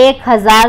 1000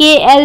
KL